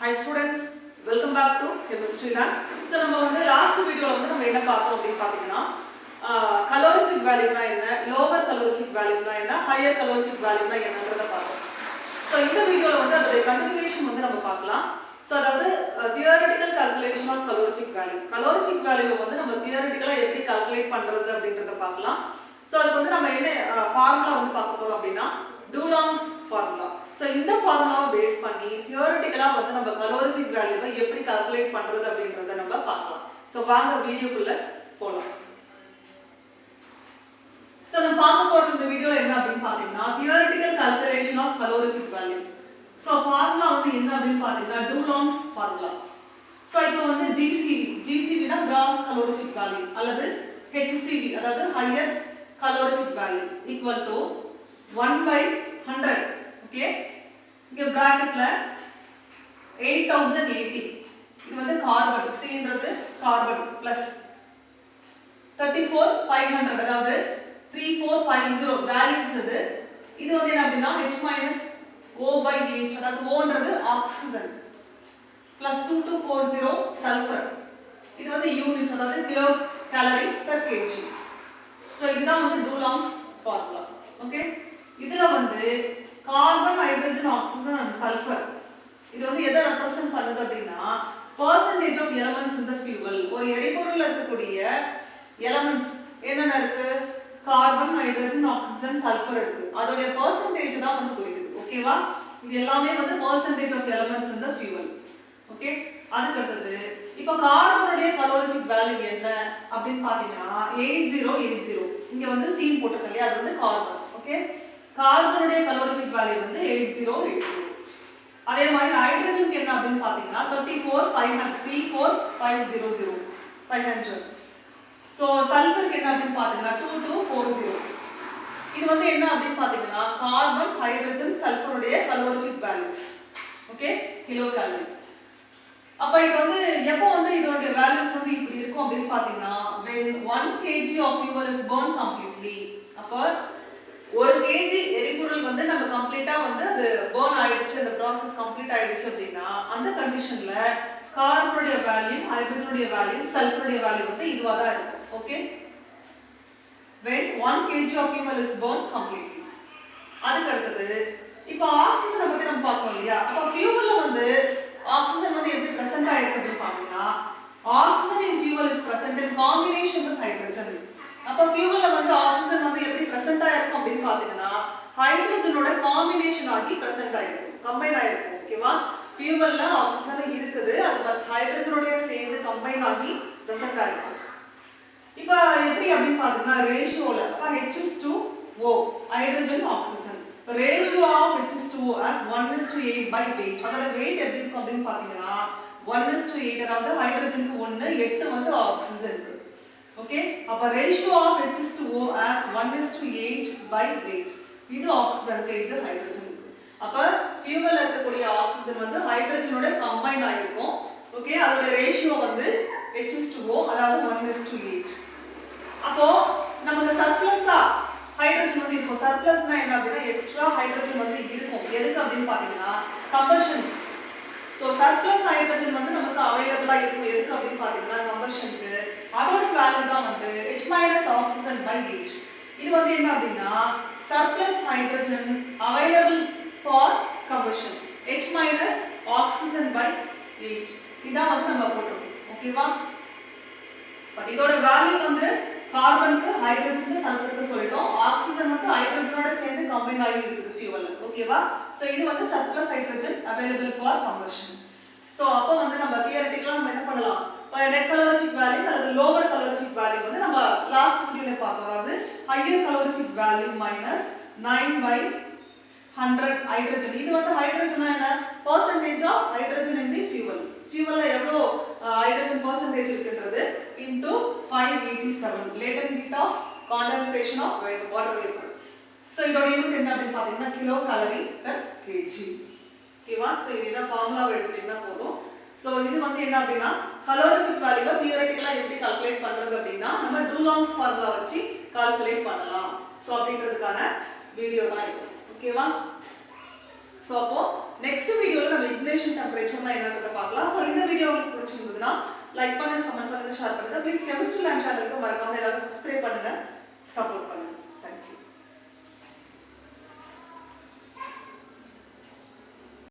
Hi students, welcome back to Chemistry Lab. So நம்ம வந்து last video நம்ம என்ன பார்த்தோம் அப்படி பாத்தீங்கன்னா calorific value னா என்ன, lower calorific value னா என்ன, higher calorific value னா என்னன்றத பார்த்தோம். So இந்த வீடியோல அதோட continuation நம்ம பார்க்கலாம். So அதாவது theoretical calculation of calorific value. Calorific value நம்ம theoretically எப்படி calculate பண்றது அப்படின்றத பார்க்கலாம். So அதுக்கு நம்ம என்ன ஃபார்முலா பார்க்க போறோம் அப்படினா Dulong's formula. So இந்த ஃபார்முலாவை பேஸ் பண்ணி தியரிட்டிக்கலா நம்ம calorific value எப்படி கால்குலேட் பண்றது அப்படின்றத நம்ம பார்க்கலாம். So வாங்க வீடியோக்குள்ள போலாம். So நம்ம பார்க்க போறது இந்த வீடியோல என்ன அப்படினு பாத்தீங்கன்னா theoretical calculation of calorific value. So formula என்ன அப்படினு பாத்தீங்கன்னா Dulong's formula. So இப்போ GCV னா gross calorific value அல்லது HCV அதாவது higher calorific value equal to 1/100. Okay, இங்க பிராக்கெட்ல 8080 இது கார்பன், C ன்றது கார்பன் பிளஸ் 34500 அதாவது 3450 வேல்யூஸ் இது என்ன அப்படினா H O/H அதாவது O ன்றது ஆக்சிஜன் பிளஸ் 2240 சல்ஃபர் இது யூனிட் அதாவது kilo gallery per kg. So இதுதான் Dulong's ஃபார்முலா. ஓகே, இதுல carbon, hydrogen, oxygen and sulphur இது எதை ரெப்ரசன்ட் பண்ணுது அப்படினா percentage of elements in the fuel. ஒரு எரிபொருள்ல இருக்கக்கூடிய elements என்னென்ன இருக்கு? கார்பன், ஹைட்ரஜன், ஆக்சிஜன், சல்ஃபர் இருக்கு. அதோட percentage தான் குறிக்குது. ஓகேவா? இது எல்லாமே percentage of elements in the fuel. Okay, அதுக்கு அடுத்து இப்போ கார்பனுடைய calorific value என்ன அப்படினு பாத்தீங்கன்னா 8080. இங்க C போட்டுருக்கேன் இல்லையா, அது கார்பன். ஓகே, கார்பனுடைய calorific value 8080. அதே மாதிரி ஹைட்ரஜனுக்கு என்ன அப்படினு பாத்தீங்கன்னா 34500. சோ சல்ஃபருக்கு என்ன அப்படினு பாத்தீங்கன்னா 2240. இது என்ன அப்படினு பாத்தீங்கன்னா கார்பன், ஹைட்ரஜன், சல்ஃபருடைய calorific values. Okay, kilo calorie. அப்ப இது எப்போ இதோட வேல்யூஸ் இப்படி இருக்கும் அப்படினு பாத்தீங்கன்னா when 1 kg of fuel is burned completely. அப்ப 1 kg எரிபொருள் நம்ம கம்ப்ளீட்டா அது burn ஆயிடுச்சு, அந்த process கம்ப்ளீட் ஆயிடுச்சு அப்படினா அந்த கண்டிஷன்ல கார்பனுடைய வேல்யூ, ஹைட்ரஜனுடைய வேல்யூ, சல்ஃபருடைய வேல்யூ இதுவா தான் இருக்கும். Okay, when 1 kg of fuel is burned completely. அதுக்கு அடுத்து இப்போ ஆக்சிஜனை பத்தி நம்ம பார்ப்போம் இல்லையா. அப்ப ஃபியூவல்ல ஆக்சிஜன் எப்படி பிரசன்ட் ஆயிருக்கு அப்படினு பாத்தீங்கன்னா oxygen in fuel is present in combination with hydrogen. அப்ப ஃபியூவல்ல ஆக்சிஜன் எப்படி பிரசன்ட் ஆயிருக்கு அப்படினு பாத்தீங்கன்னா ஹைட்ரஜனோட காம்பினேஷன் ஆகி பிரசன்ட் ஆயிருக்கு, கம்பைன் ஆயிருக்கு. ஓகேவா? ஃபியூவல்ல ஆக்சிஜன் இருக்குது, அது ஹைட்ரஜனோட சேர்ந்து கம்பைன் ஆகி பிரசன்ட் ஆயிருக்கு. இப்போ எப்படி அப்படினு பாத்தீங்கன்னா ரேஷியோல அப்ப H2O hydrogen oxygen ratio of H2O as 1:8 by weight. அதோட weight எப்படி இருக்கும் அப்படினு பாத்தீங்கன்னா 1:8 அதாவது ஹைட்ரஜனுக்கு 1, 8 ஆக்சிஜனுக்கு. ஓகே, அப்ப ratio of H2O as 1:8 by weight. இது ஆக்சிஜனுக்கு, இது ஹைட்ரஜனுக்கு. அப்ப ஃபியூவல்ல இருக்கக்கூடிய ஆக்சிஜன் ஹைட்ரஜனோட கம்பைன் ஆயிருக்கும். ஓகே, அதோட ரேஷியோ H2O அதாவது 1:8. அப்போ நமக்கு சர்ப்ளஸா ஹைட்ரஜன் இப்போ சர்ப்ளஸ்னா என்ன அப்படினா எக்ஸ்ட்ரா ஹைட்ரஜன் இருக்கும். எதுக்கு அப்படினு பாத்தீங்கன்னா கம்பஷன். சோ சர்ப்ளஸ் ஹைட்ரஜன் நமக்கு அவேலபிளா இருக்கும். எதுக்கு அப்படினு பாத்தீங்கன்னா கம்பஷனுக்கு. அதோட வேல்யூ தான் H- oxygen by 8. இது என்ன அப்படினா surplus hydrogen available for combustion H- oxygen by 8. இதான் நம்ம போட்டுறோம். ஓகேவா? பட் இதோட வேல்யூ கார்பனுக்கு, ஹைட்ரஜனுக்கு, சல்ஃபருக்கு சொல்லிட்டோம். ஆக்சிஜன் ஹைட்ரஜனோட சேர்ந்து கம்பைன் ஆகி இருக்குது ஃபியூவல்ல. ஓகேவா? சோ இது surplus hydrogen available for combustion. So அப்ப நம்ம தியரிட்டிக்கலா என்ன பண்ணலாம்? நெட் calorific value அல்லது lower calorific value நம்ம லாஸ்ட் வீடியோல பார்த்தோம். அதாவது higher calorific value minus 9/100 hydrogen. இது ஹைட்ரஜனா என்ன? percentage of hydrogen in the fuel. ஃபியூவல்ல எவ்வளவு ஹைட்ரஜன் percentage இருக்குன்றது into 587 latent heat of condensation of water vapor. So இதோட யூனிட் என்ன அப்படினு பாத்தீங்கன்னா கிலோ கேலரி per kg. ஓகேவா? சோ இத ஃபார்முலாவை எடுத்துட்டீங்கன்னா போதும். சோ இது என்ன அப்படினா calorific value தியரிட்டிக்கலா எப்படி கால்குலேட் பண்றது அப்படினா நம்ம Dulong's ஃபார்முலா வச்சு கால்குலேட் பண்ணலாம். சோ அப்படின்றதுக்கான வீடியோ தான் இது. ஓகேவா? ஸோ அப்போ நெக்ஸ்ட் வீடியோவில் நம்ம இக்னேஷன் டெம்பரேச்சர்னா என்னன்றதை பார்க்கலாம். ஸோ இந்த வீடியோ உங்களுக்கு பிடிச்சிருந்ததுன்னா லைக் பண்ணுங்க, கமெண்ட் பண்ணுங்க, ஷேர் பண்ணுங்க. ப்ளீஸ் கெமிஸ்ட்ரி லேண்ட் சேனலுக்கு மறக்காம ஏதாவது சப்ஸ்கிரைப் பண்ணுங்க, சப்போர்ட் பண்ணுங்க.